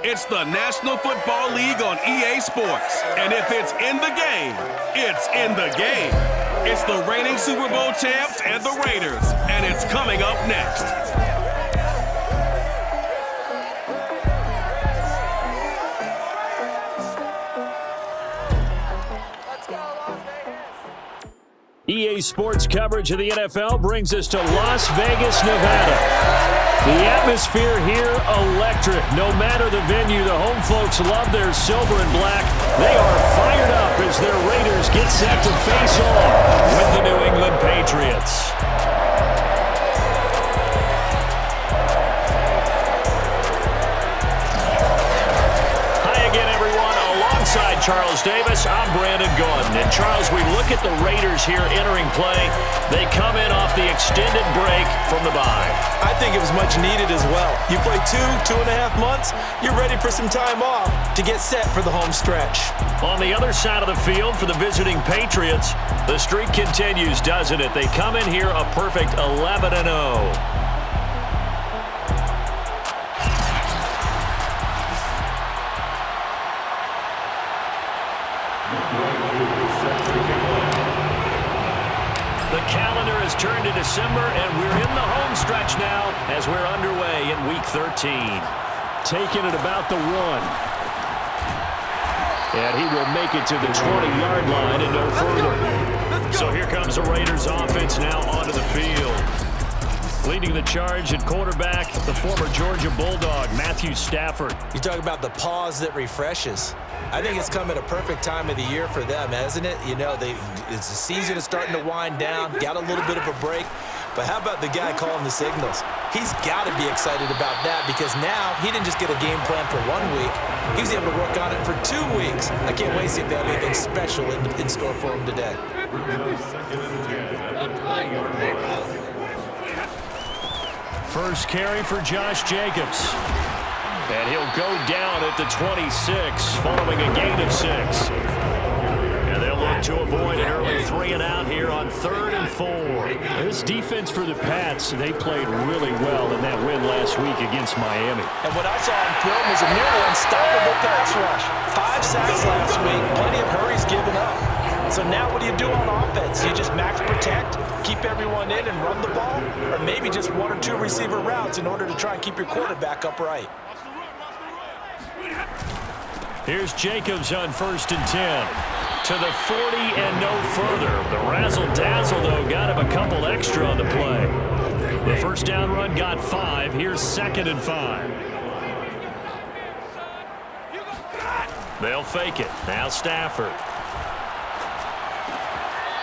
It's the National Football League on EA Sports. And if it's in the game, it's in the game. It's the reigning Super Bowl champs and the Raiders. And it's coming up next. EA Sports coverage of the NFL brings us to Las Vegas, Nevada. The atmosphere here, electric. No matter the venue, the home folks love their silver and black. They are fired up as their Raiders get set to face off with the New England Patriots. Alongside Charles Davis, I'm Brandon Gordon. And Charles, we look at the Raiders here entering play. They come in off the extended break from the bye. I think it was much needed as well. You play 2.5 months, you're ready for some time off to get set for the home stretch. On the other side of the field for the visiting Patriots, the streak continues, doesn't it? They come in here a perfect 11-0. Turn to December, and we're in the home stretch now as we're underway in Week 13. Taking it about the 1. And he will make it to the 20-yard line and no further. So here comes the Raiders offense now onto the field. Leading the charge at quarterback, the former Georgia Bulldog, Matthew Stafford. You talk about the pause that refreshes. I think it's come at a perfect time of the year for them, hasn't it? You know, it's the season is starting to wind down, got a little bit of a break. But how about the guy calling the signals? He's got to be excited about that because now he didn't just get a game plan for 1 week. He was able to work on it for 2 weeks. I can't wait to see if they have anything special in store for him today. First carry for Josh Jacobs. And he'll go down at the 26 following a gain of 6. And they'll look to avoid an early 3-and-out here on 3rd and 4. This defense for the Pats, they played really well in that win last week against Miami. And what I saw on film was a nearly unstoppable pass rush. 5 sacks last week, plenty of hurries given up. So now what do you do on offense? You just max protect, keep everyone in and run the ball, or maybe just 1 or 2 receiver routes in order to try and keep your quarterback upright. Here's Jacobs on 1st and 10. To the 40 and no further. The razzle-dazzle, though, got him a couple extra on the play. The first down run got 5. Here's 2nd and 5. They'll fake it. Now Stafford.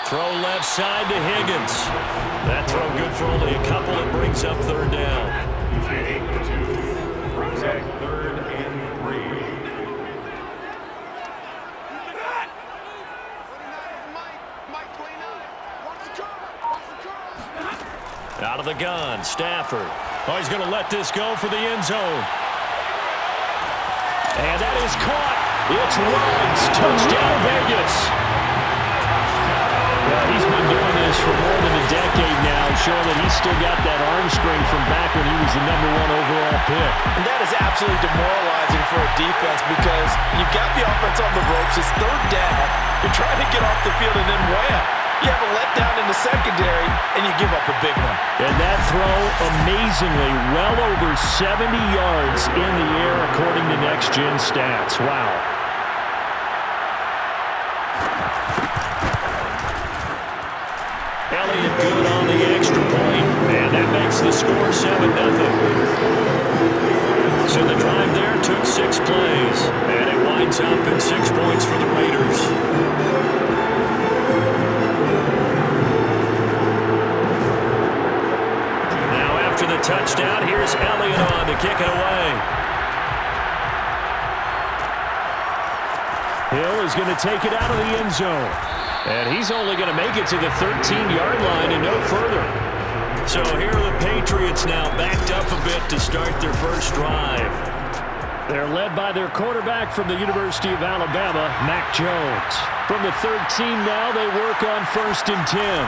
Throw left side to Higgins. That throw good for only a couple. It brings up 3rd down. Out of the gun, Stafford. Oh, he's going to let this go for the end zone. And that is caught. It's Woods. Touchdown, Vegas. Well, he's been doing this for more than a decade now, showing that he's still got that arm strength from back when he was the #1 overall pick. And that is absolutely demoralizing for a defense because you've got the offense on the ropes. It's 3rd down. You're trying to get off the field and then wham. You have a letdown in the secondary, and you give up a big one. And that throw, amazingly, well over 70 yards in the air, according to Next Gen Stats. Wow. Elliott good on the extra point, and that makes the score 7-0. So the drive there took 6 plays, and it winds up in 6 points for the Raiders. After the touchdown, here's Elliott on to kick it away. Hill is going to take it out of the end zone. And he's only going to make it to the 13-yard line and no further. So here are the Patriots now backed up a bit to start their first drive. They're led by their quarterback from the University of Alabama, Mac Jones. From the 13 now, they work on 1st and 10.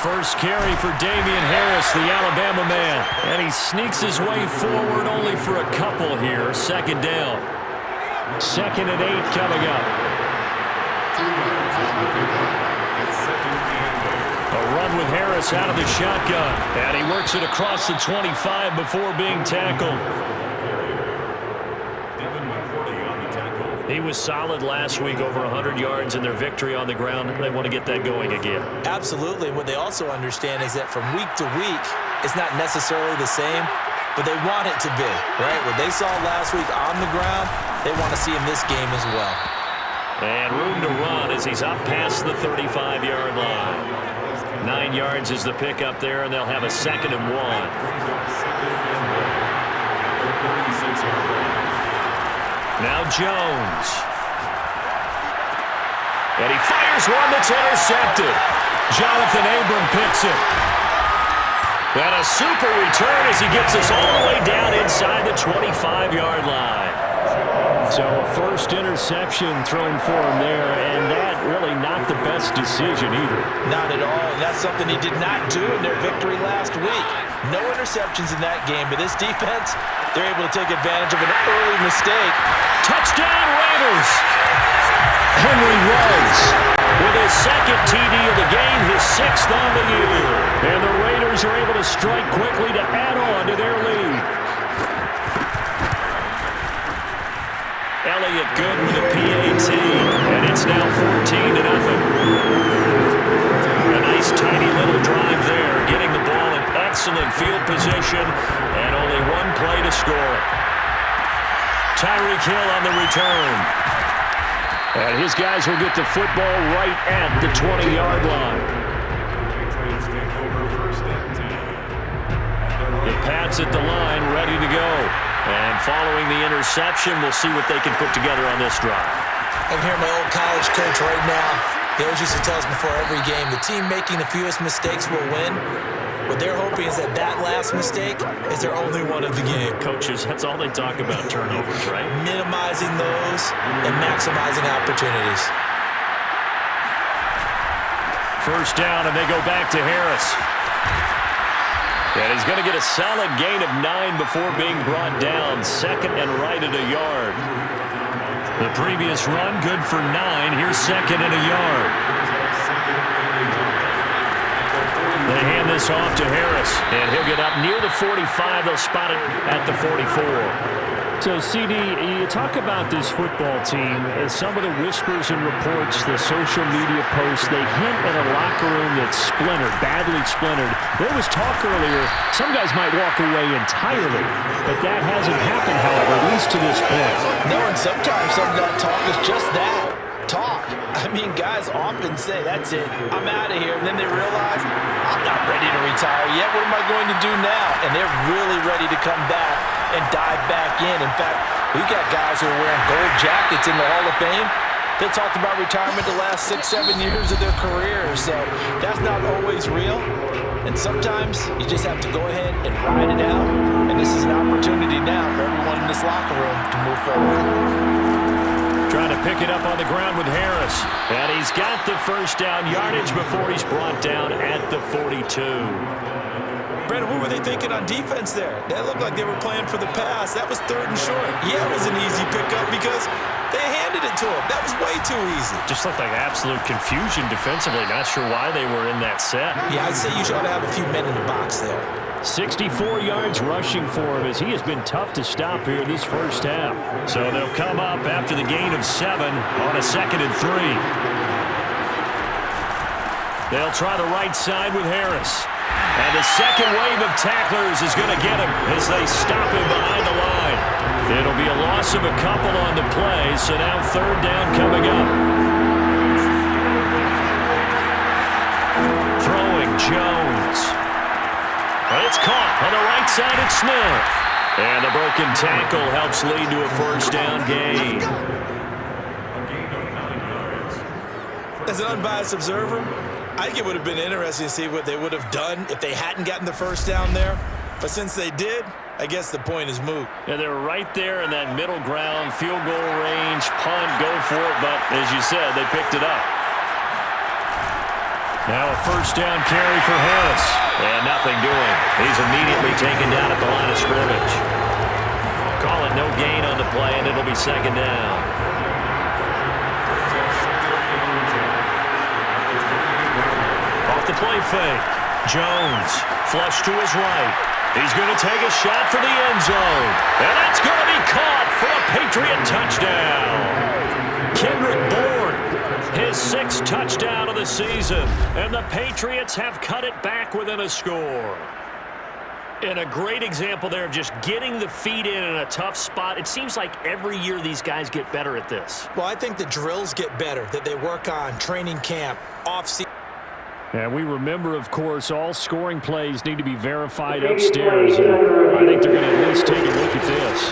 First carry for Damian Harris, the Alabama man. And he sneaks his way forward only for a couple here. Second down. 2nd and 8 coming up. A run with Harris out of the shotgun. And he works it across the 25 before being tackled. He was solid last week, over 100 yards in their victory on the ground. They want to get that going again. Absolutely. What they also understand is that from week to week, it's not necessarily the same, but they want it to be, right? What they saw last week on the ground, they want to see in this game as well. And room to run as he's up past the 35-yard line. 9 yards is the pickup there, and they'll have a 2nd and 1. Now Jones. And he fires one that's intercepted. Jonathan Abram picks it. And a super return as he gets us all the way down inside the 25-yard line. So a first interception thrown for him there, and that really not the best decision either. Not at all, and that's something he did not do in their victory last week. No interceptions in that game, but this defense, they're able to take advantage of an early mistake. Touchdown Raiders! Henry Ruggs with his 2nd TD of the game, his 6th on the year. And the Raiders are able to strike quickly to add on to their lead. Elliott good with a PAT, and it's now 14-0. A nice tiny little drive there, getting the ball in excellent field position, and only one play to score it. Tyreek Hill on the return. And his guys will get the football right at the 20-yard line. The Pats at the line, ready to go. And following the interception, we'll see what they can put together on this drive. I can hear my old college coach right now. He always used to tell us before every game, the team making the fewest mistakes will win. What they're hoping is that that last mistake is their only one of the game. Coaches, that's all they talk about, turnovers, right? Minimizing those and maximizing opportunities. First down, and they go back to Harris. And he's going to get a solid gain of 9 before being brought down. 2nd and right at a yard. The previous run, good for 9. Here's 2nd and a yard. They hand this off to Harris, and he'll get up near the 45. They'll spot it at the 44. So, CD, you talk about this football team, and some of the whispers and reports, the social media posts, they hint at a locker room that's splintered, badly splintered. There was talk earlier, some guys might walk away entirely, but that hasn't happened, however, at least to this point. No, and sometimes some of that talk is just that, talk. I mean, guys often say, that's it, I'm out of here, and then they realize, I'm not ready to retire yet, what am I going to do now? And they're really ready to come back and dive back in. In fact, we got guys who are wearing gold jackets in the Hall of Fame. They talked about retirement the last 6-7 years of their careers, so that's not always real. And sometimes you just have to go ahead and ride it out. And this is an opportunity now for everyone in this locker room to move forward. Trying to pick it up on the ground with Harris. And he's got the first down yardage before he's brought down at the 42. Brandon, what were they thinking on defense there? That looked like they were playing for the pass. That was 3rd and short. Yeah, it was an easy pickup because they handed it to him. That was way too easy. Just looked like absolute confusion defensively. Not sure why they were in that set. Yeah, I'd say you ought to have a few men in the box there. 64 yards rushing for him as he has been tough to stop here this first half. So they'll come up after the gain of 7 on a 2nd and 3. They'll try the right side with Harris. And the second wave of tacklers is going to get him as they stop him behind the line. It'll be a loss of a couple on the play, so now 3rd down coming up. Throwing Jones. And it's caught on the right side at Smith. And the broken tackle helps lead to a first down gain. As an unbiased observer, I think it would have been interesting to see what they would have done if they hadn't gotten the first down there. But since they did, I guess the point is moot. Yeah, they're right there in that middle ground, field goal range, punt, go for it. But as you said, they picked it up. Now a first down carry for Harris. And nothing doing. He's immediately taken down at the line of scrimmage. Call it no gain on the play, and it'll be second down. Off the play fake. Jones, flush to his right. He's going to take a shot for the end zone. And that's going to be caught for a Patriot touchdown. Kendrick Bourne, his 6th touchdown of the season. And the Patriots have cut it back within a score. And a great example there of just getting the feet in a tough spot. It seems like every year these guys get better at this. Well, I think the drills get better that they work on, training camp, off-season. And we remember, of course, all scoring plays need to be verified upstairs. And I think they're going to at least take a look at this.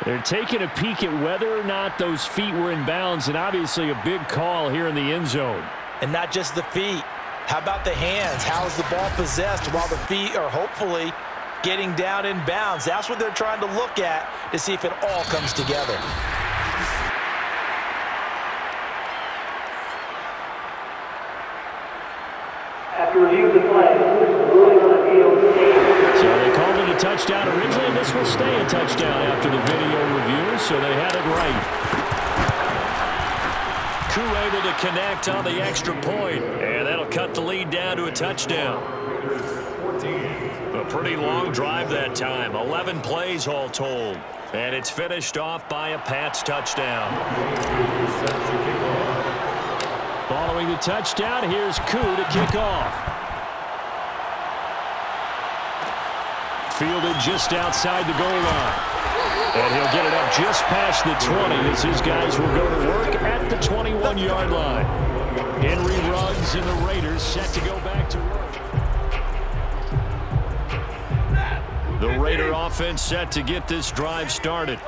They're taking a peek at whether or not those feet were in bounds, and obviously a big call here in the end zone. And not just the feet. How about the hands? How is the ball possessed while the feet are hopefully getting down in bounds? That's what they're trying to look at to see if it all comes together. After review the play, ruling on the field stands. So they called it a touchdown originally. This will stay a touchdown after the video review, so they had it right. Koo able to connect on the extra point, and that'll cut the lead down to a touchdown. A pretty long drive that time, 11 plays all told, and it's finished off by a Pats touchdown. Following the touchdown, here's Koo to kick off. Fielded just outside the goal line. And he'll get it up just past the 20 as his guys will go to work at the 21-yard line. Henry Ruggs and the Raiders set to go back to work. The Raider offense set to get this drive started.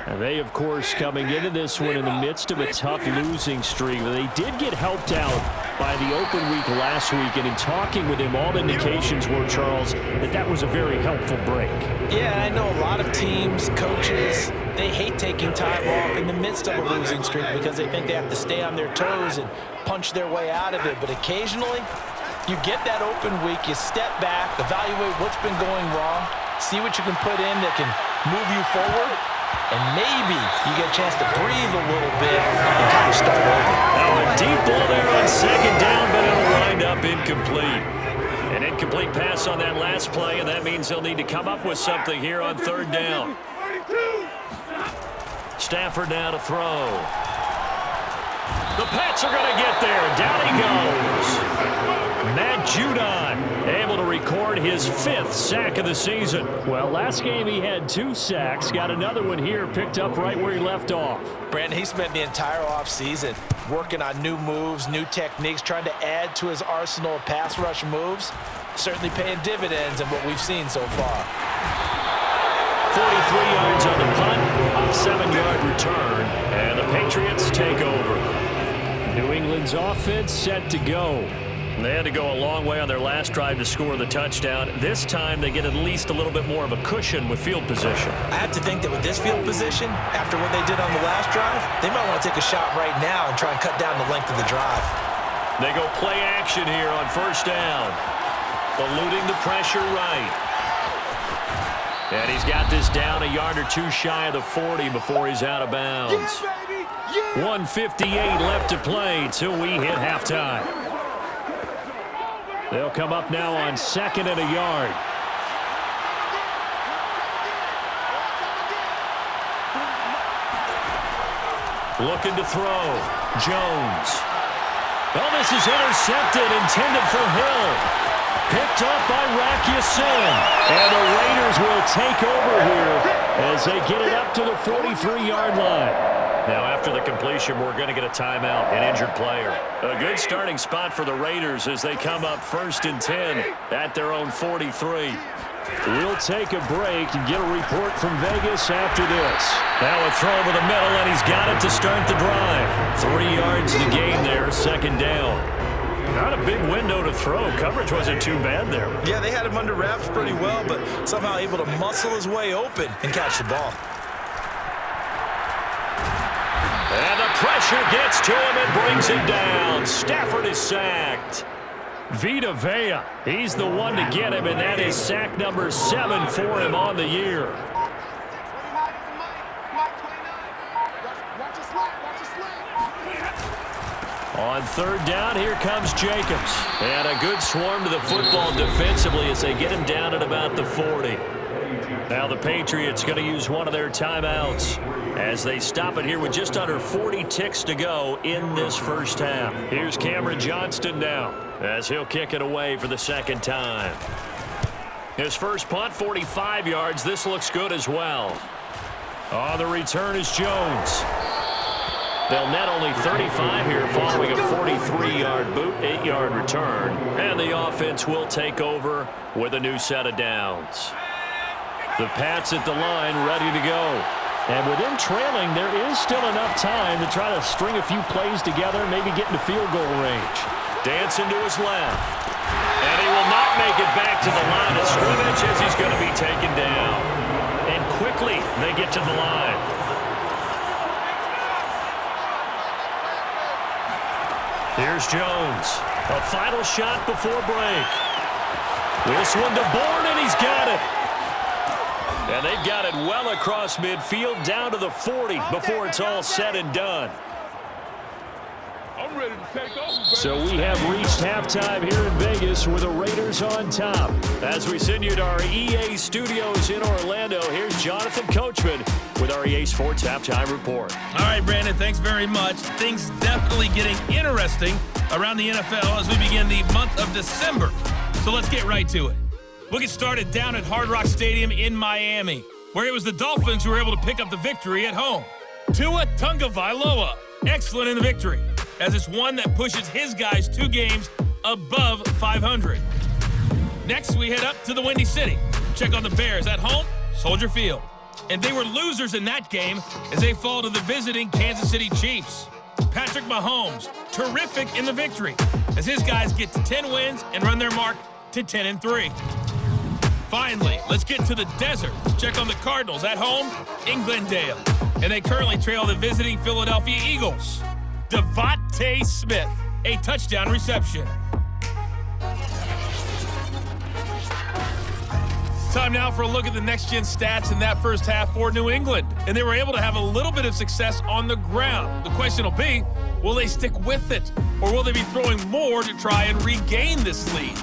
And they, of course, coming into this one in the midst of a tough losing streak. They did get helped out by the open week last week, and in talking with him, all indications were, Charles, that was a very helpful break. Yeah, I know a lot of teams, coaches, they hate taking time off in the midst of a losing streak because they think they have to stay on their toes and punch their way out of it. But occasionally, you get that open week, you step back, evaluate what's been going wrong, see what you can put in that can move you forward, and maybe you get a chance to breathe a little bit and kind of start over. Now a deep ball there on second down, but it'll wind up incomplete. An incomplete pass on that last play, and that means they'll need to come up with something here on third down. Stafford now to throw. The Pats are going to get there. Down he goes. Matt Judon able to record his 5th sack of the season. Well, last game he had 2 sacks. Got another one here, picked up right where he left off. Brandon, he spent the entire offseason working on new moves, new techniques, trying to add to his arsenal of pass rush moves. Certainly paying dividends in what we've seen so far. 43 yards on the punt, a 7-yard return, and the Patriots take over. New England's offense set to go. They had to go a long way on their last drive to score the touchdown. This time they get at least a little bit more of a cushion with field position. I have to think that with this field position, after what they did on the last drive, they might want to take a shot right now and try and cut down the length of the drive. They go play action here on first down. Eluding the pressure right. And he's got this down a yard or 2 shy of the 40 before he's out of bounds. 1:58 left to play till we hit halftime. They'll come up now on 2nd and a yard. Looking to throw. Jones. Oh, this is intercepted, intended for Hill. Picked up by Rakiasin. And the Raiders will take over here as they get it up to the 43-yard line. Now, after the completion, we're going to get a timeout, an injured player. A good starting spot for the Raiders as they come up 1st and 10 at their own 43. We'll take a break and get a report from Vegas after this. Now a throw over the middle, and he's got it to start the drive. 3 yards to gain there, 2nd down. Not a big window to throw. Coverage wasn't too bad there. Yeah, they had him under wraps pretty well, but somehow able to muscle his way open and catch the ball. And the pressure gets to him and brings him down. Stafford is sacked. Vita Vea, he's the one to get him, and that is sack number 7 for him on the year. On third down, here comes Jacobs. And a good swarm to the football defensively as they get him down at about the 40. Now the Patriots going to use one of their timeouts as they stop it here with just under 40 ticks to go in this first half. Here's Cameron Johnston now as he'll kick it away for the second time. His first punt, 45 yards. This looks good as well. On the return is Jones. They'll net only 35 here following a 43-yard boot, 8-yard return. And the offense will take over with a new set of downs. The Pats at the line ready to go. And with them trailing, there is still enough time to try to string a few plays together, maybe get into field goal range. Dancing to his left. And he will not make it back to the line of scrimmage as he's going to be taken down. And quickly they get to the line. Here's Jones. A final shot before break. This one to Bourne, and he's got it. And they've got it well across midfield down to the 40 before it's all said and done. I'm ready to take over. So we have reached halftime here in Vegas with the Raiders on top. As we send you to our EA studios in Orlando, here's Jonathan Coachman with our EA Sports Halftime Report. All right, Brandon, thanks very much. Things definitely getting interesting around the NFL as we begin the month of December. So let's get right to it. We'll get started down at Hard Rock Stadium in Miami, where it was the Dolphins who were able to pick up the victory at home. Tua Tagovailoa, excellent in the victory, as it's one that pushes his guys 2 games above 500. Next, we head up to the Windy City. Check on the Bears at home, Soldier Field. And they were losers in that game as they fall to the visiting Kansas City Chiefs. Patrick Mahomes, terrific in the victory, as his guys get to 10 wins and run their mark to 10-3. Finally, let's get to the desert. Check on the Cardinals at home in Glendale. And they currently trail the visiting Philadelphia Eagles. Devontae Smith, a touchdown reception. Time now for a look at the next-gen stats in that first half for New England. And they were able to have a little bit of success on the ground. The question will be, will they stick with it? Or will they be throwing more to try and regain this lead?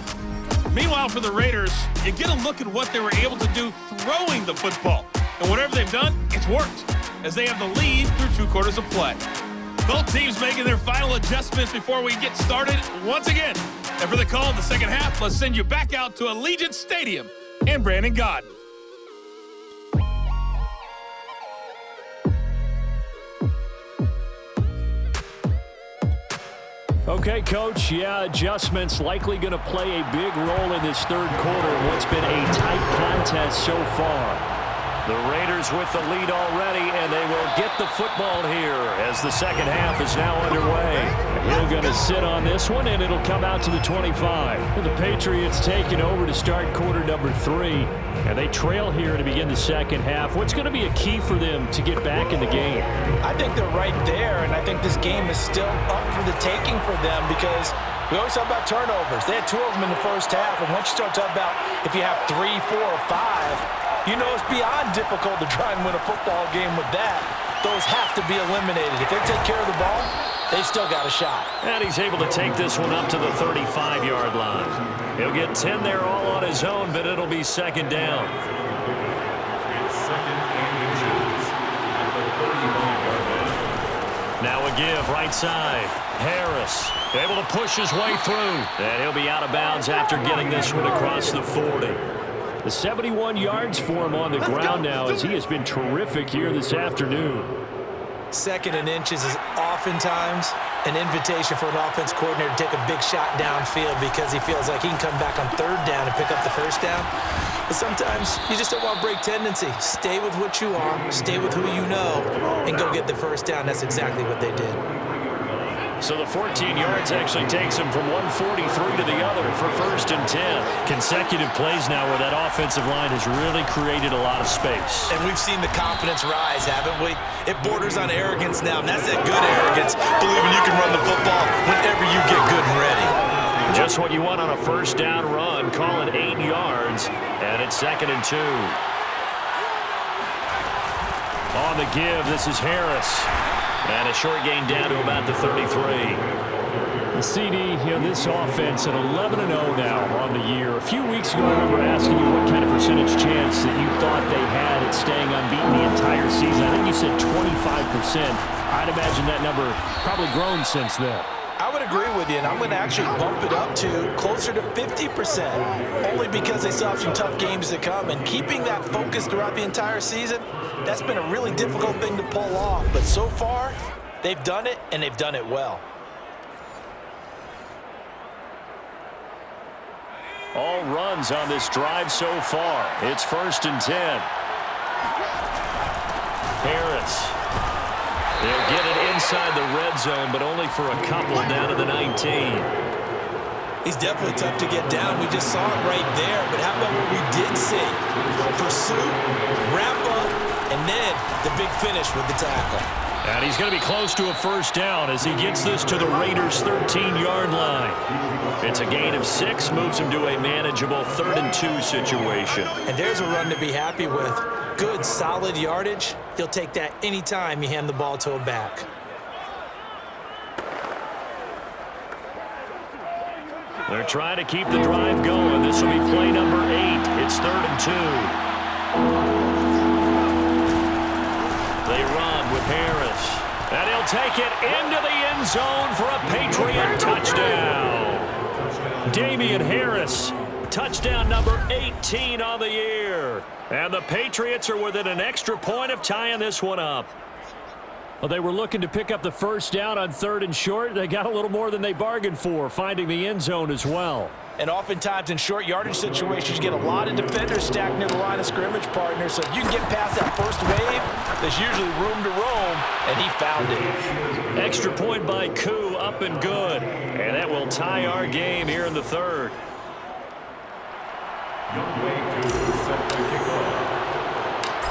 Meanwhile, for the Raiders, you get a look at what they were able to do throwing the football. And whatever they've done, it's worked, as they have the lead through 2 quarters of play. Both teams making their final adjustments before we get started once again. And for the call in the second half, let's send you back out to Allegiant Stadium in Brandon Gaudin. Okay, Coach, adjustments likely going to play a big role in this third quarter in what's been a tight contest so far. The Raiders with the lead already, and they will get the football here as the second half is now underway. He'll going to sit on this one, and it'll come out to the 25. Well, the Patriots taking over to start quarter number 3, and they trail here to begin the second half. What's going to be a key for them to get back in the game? I think they're right there, and I think this game is still up for the taking for them because we always talk about turnovers. They had 2 of them in the first half, and once you start talking about if you have 3, 4, or 5, you know it's beyond difficult to try and win a football game with that. Those have to be eliminated. If they take care of the ball, they've still got a shot. And he's able to take this one up to the 35-yard line. He'll get 10 there all on his own, but it'll be second down. Now a give, right side. Harris able to push his way through. And he'll be out of bounds after getting this one across the 40. The 71 yards for him on the ground now as he has been terrific here this afternoon. 2nd and inches is oftentimes an invitation for an offense coordinator to take a big shot downfield because he feels like he can come back on 3rd down and pick up the 1st down. But sometimes you just don't want to break tendency. Stay with what you are, stay with who you know, and go get the 1st down. That's exactly what they did. So the 14 yards actually takes him from 143 to the other for 1st and 10. Consecutive plays now where that offensive line has really created a lot of space. And we've seen the confidence rise, haven't we? It borders on arrogance now, and that's that good arrogance, believing you can run the football whenever you get good and ready. Just what you want on a 1st down run. Call it 8 yards, and it's 2nd and 2. On the give, this is Harris. And a short gain down to about the 33. The CD, this offense at 11-0 now on the year. A few weeks ago, I remember asking you what kind of percentage chance that you thought they had at staying unbeaten the entire season. I think you said 25%. I'd imagine that number probably grown since then. I would agree with you, and I'm going to actually bump it up to closer to 50%, only because they still have some tough games to come, and keeping that focus throughout the entire season, that's been a really difficult thing to pull off. But so far, they've done it, and they've done it well. All runs on this drive so far. It's 1st and 10. Harris. They'll get it inside the red zone, but only for a couple down to the 19. He's definitely tough to get down. We just saw it right there. But how about what we did see? Pursuit, wrap up, and then the big finish with the tackle. And he's going to be close to a 1st down as he gets this to the Raiders' 13-yard line. It's a gain of 6, moves him to a manageable 3rd and 2 situation. And there's a run to be happy with. Good, solid yardage. He'll take that anytime you hand the ball to a back. They're trying to keep the drive going. This will be play number 8. It's 3rd and 2. They run with Harris. And he'll take it into the end zone for a Patriot touchdown. Damian Harris, touchdown number 18 on the year. And the Patriots are within an extra point of tying this one up. Well, they were looking to pick up the 1st down on 3rd and short. They got a little more than they bargained for, finding the end zone as well. And oftentimes in short yardage situations, you get a lot of defenders stacked near the line of scrimmage, partner. So if you can get past that first wave, there's usually room to roam, and he found it. Extra point by Koo, up and good. And that will tie our game here in the 3rd.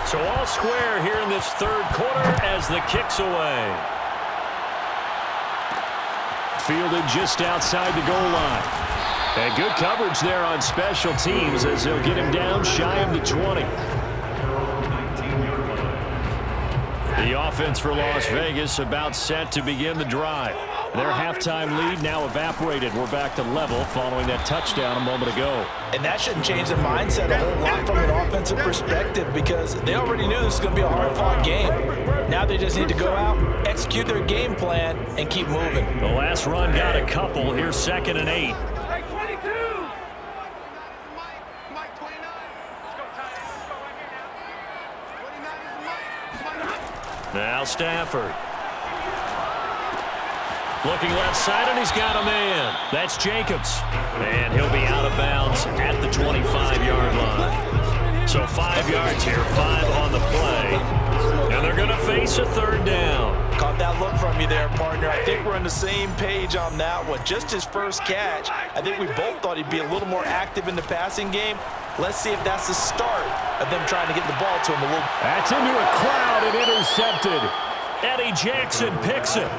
So all square here in this 3rd quarter as the kick's away. Fielded just outside the goal line. And good coverage there on special teams as they'll get him down shy of the 20. The offense for Las Vegas about set to begin the drive. Their halftime lead now evaporated. We're back to level following that touchdown a moment ago. And that shouldn't change the mindset a whole lot from an offensive perspective because they already knew this was going to be a hard-fought game. Now they just need to go out, execute their game plan, and keep moving. The last run got a couple. Here's 2nd and 8. Now Stafford. Looking left side, and he's got a man. That's Jacobs. And he'll be out of bounds at the 25-yard line. So 5 yards here, 5 on the play. And they're going to face a 3rd down. Caught that look from you there, partner. I think we're on the same page on that one. Just his first catch, I think we both thought he'd be a little more active in the passing game. Let's see if that's the start of them trying to get the ball to him a little. That's into a crowd and intercepted. Eddie Jackson picks it.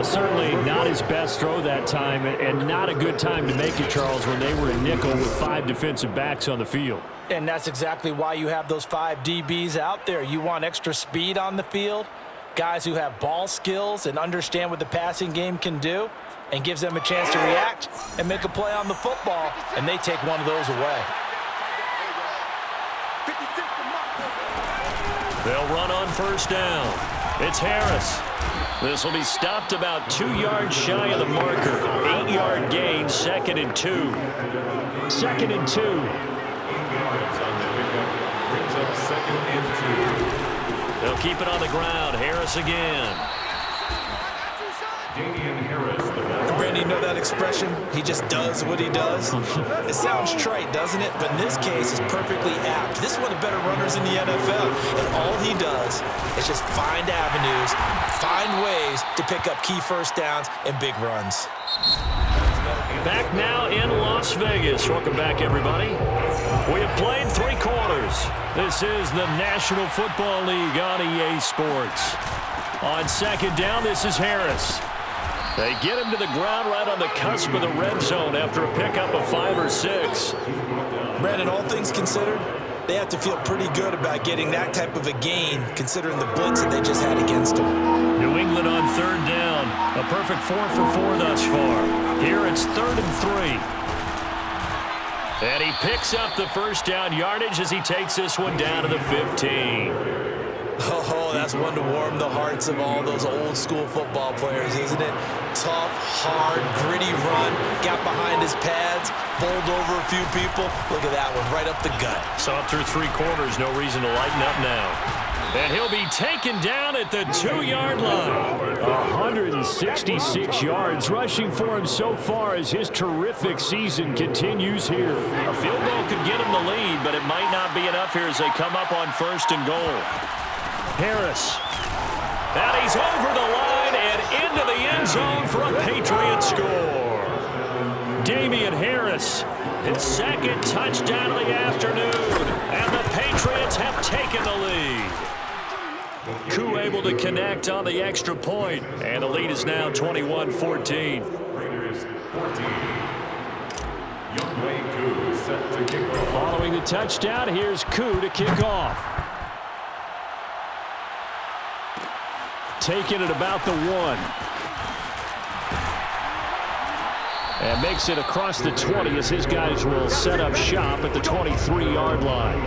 Certainly not his best throw that time, and not a good time to make it, Charles, when they were in nickel with 5 defensive backs on the field. And that's exactly why you have those 5 DBs out there. You want extra speed on the field, guys who have ball skills and understand what the passing game can do, and gives them a chance to react and make a play on the football, and they take one of those away. They'll run on 1st down. It's Harris. This will be stopped about 2 yards shy of the marker. 8-yard gain, 2nd and 2. 2nd and 2. They'll keep it on the ground. Harris again. Randy, know that expression? He just does what he does. It sounds trite, doesn't it? But in this case, it's perfectly apt. This is one of the better runners in the NFL, and all he does is just find avenues, find ways to pick up key first downs and big runs. Back now in Las Vegas. Welcome back, everybody. We have played 3 quarters. This is the National Football League on EA Sports. On second down, this is Harris. They get him to the ground right on the cusp of the red zone after a pickup of 5 or 6. Brandon, all things considered, they have to feel pretty good about getting that type of a gain, considering the blitz that they just had against them. New England on third down. A perfect 4 for 4 thus far. Here it's 3rd and 3. And he picks up the first down yardage as he takes this one down to the 15. Oh, that's one to warm the hearts of all those old school football players, isn't it? Tough, hard, gritty run. Got behind his pads, bowled over a few people. Look at that one, right up the gut. Saw through 3 quarters, no reason to lighten up now. And he'll be taken down at the 2-yard line. 166 yards rushing for him so far as his terrific season continues here. A field goal could get him the lead, but it might not be enough here as they come up on 1st and goal. Harris. And he's over the line and into the end zone for a Patriot score. Damian Harris, his 2nd touchdown of the afternoon. And the Patriots have taken the lead. Koo able to connect on the extra point. And the lead is now 21-14. Following the touchdown, here's Koo to kick off. Taking it about the 1. And makes it across the 20 as his guys will set up shop at the 23-yard line.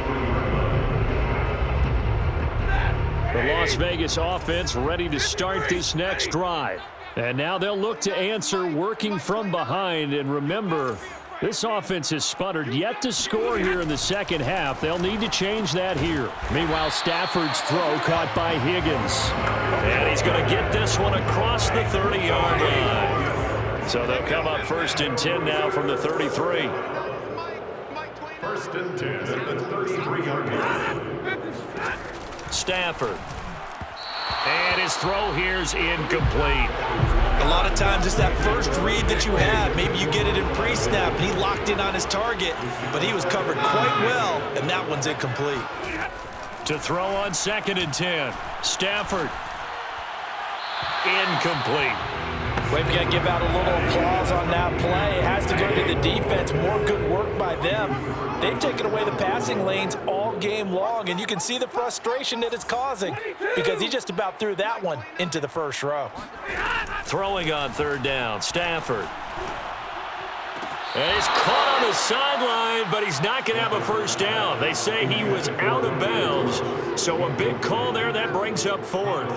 The Las Vegas offense ready to start this next drive. And now they'll look to answer working from behind. And remember, this offense has sputtered yet to score here in the second half. They'll need to change that here. Meanwhile, Stafford's throw caught by Higgins. And he's going to get this one across the 30-yard line. So they'll come up 1st and 10 now from the 33. 1st and 10 at the 33-yard line. Stafford. And his throw here's incomplete. A lot of times it's that first read that you have. Maybe you get it in pre-snap, and he locked in on his target, but he was covered quite well, and that one's incomplete. To throw on 2nd and 10. Stafford. Incomplete. We've got to give out a little applause on that play. It has to go to the defense. More good work by them. They've taken away the passing lanes all game long, and you can see the frustration that it's causing because he just about threw that one into the first row. Throwing on 3rd down, Stafford. And he's caught on the sideline, but he's not going to have a first down. They say he was out of bounds, so a big call there. That brings up 4th.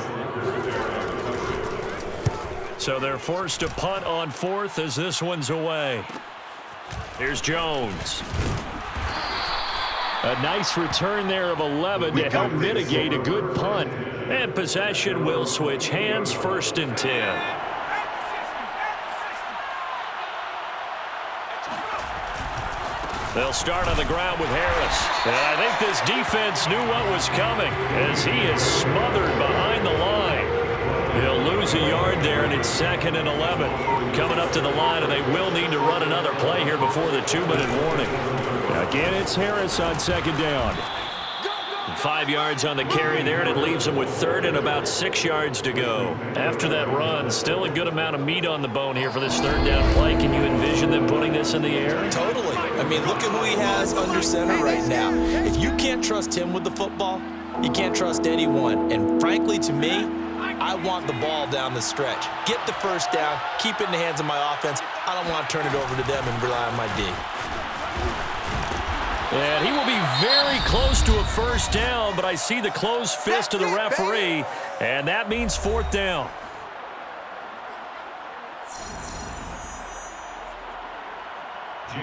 So they're forced to punt on 4th as this one's away. Here's Jones. A nice return there of 11 to help mitigate a good punt. And possession will switch hands, 1st and 10. They'll start on the ground with Harris. And I think this defense knew what was coming as he is smothered behind the line. He'll lose a yard there, and it's 2nd and 11. Coming up to the line, and they will need to run another play here before the 2-minute warning. Again, it's Harris on 2nd down. 5 yards on the carry there, and it leaves them with 3rd and about 6 yards to go. After that run, still a good amount of meat on the bone here for this 3rd down play. Can you envision them putting this in the air? Totally. I mean, look at who he has under center right now. If you can't trust him with the football, you can't trust anyone. And frankly, to me, I want the ball down the stretch. Get the first down, keep it in the hands of my offense. I don't want to turn it over to them and rely on my D. And he will be very close to a first down, but I see the closed fist of the referee, and that means 4th down.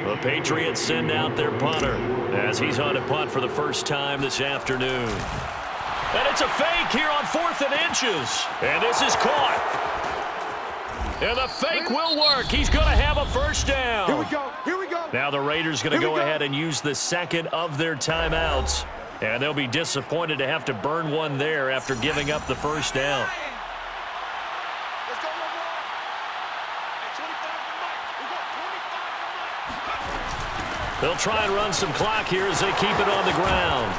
The Patriots send out their punter as he's on to punt for the first time this afternoon. And it's a fake here on 4th and inches. And this is caught. And the fake will work. He's going to have a first down. Here we go. Here we go. Now the Raiders going to go ahead and use the second of their timeouts. And they'll be disappointed to have to burn one there after giving up the first down. They'll try and run some clock here as they keep it on the ground.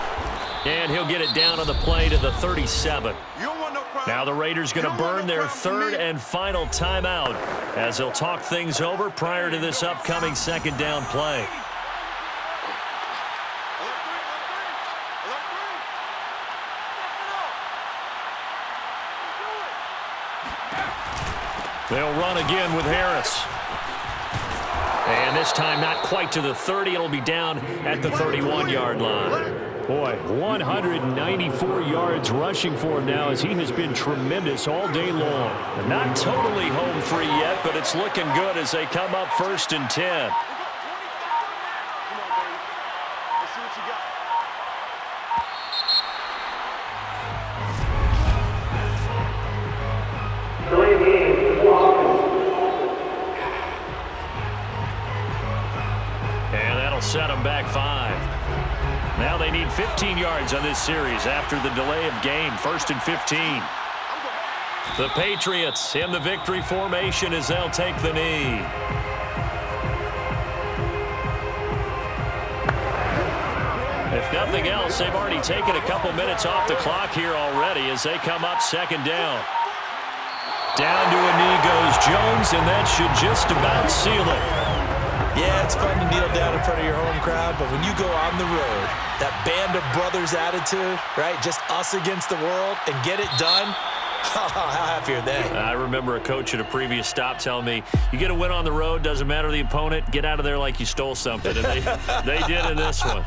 And he'll get it down on the play to the 37. Now the Raiders going to burn their third and final timeout as they'll talk things over prior to this upcoming second down play. They'll run again with Harris. And this time not quite to the 30. It'll be down at the 31-yard line. Boy, 194 yards rushing for him now as he has been tremendous all day long. Not totally home free yet, but it's looking good as they come up 1st and 10. And that'll set them back 5. Now they need 15 yards on this series after the delay of game. 1st and 15. The Patriots in the victory formation as they'll take the knee. If nothing else, they've already taken a couple minutes off the clock here already as they come up 2nd down. Down to a knee goes Jones, and that should just about seal it. Yeah, it's fun to kneel down in front of your home crowd, but when you go on the road, that band of brothers attitude, right, just us against the world, and get it done, how happy are they? I remember a coach at a previous stop telling me, you get a win on the road, doesn't matter the opponent, get out of there like you stole something, and they did in this one.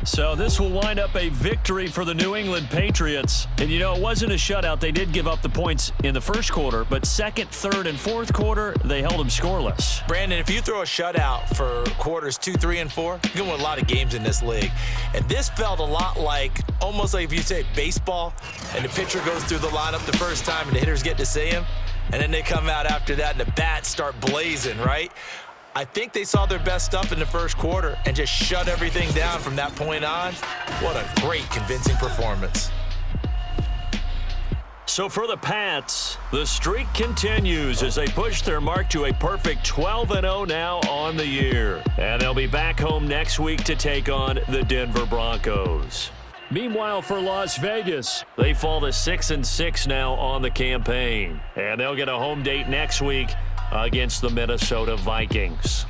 So this will wind up a victory for the New England Patriots. And, you know, it wasn't a shutout. They did give up the points in the first quarter, but second, third, and fourth quarter, they held them scoreless. Brandon, if you throw a shutout for quarters 2, 3, and 4, you're going to win a lot of games in this league. And this felt a lot like, almost like if you say baseball, and the pitcher goes through the lineup the first time and the hitters get to see him, and then they come out after that and the bats start blazing, right? I think they saw their best stuff in the first quarter and just shut everything down from that point on. What a great, convincing performance. So for the Pats, the streak continues as they push their mark to a perfect 12-0 now on the year. And they'll be back home next week to take on the Denver Broncos. Meanwhile, for Las Vegas, they fall to 6-6 now on the campaign. And they'll get a home date next week against the Minnesota Vikings.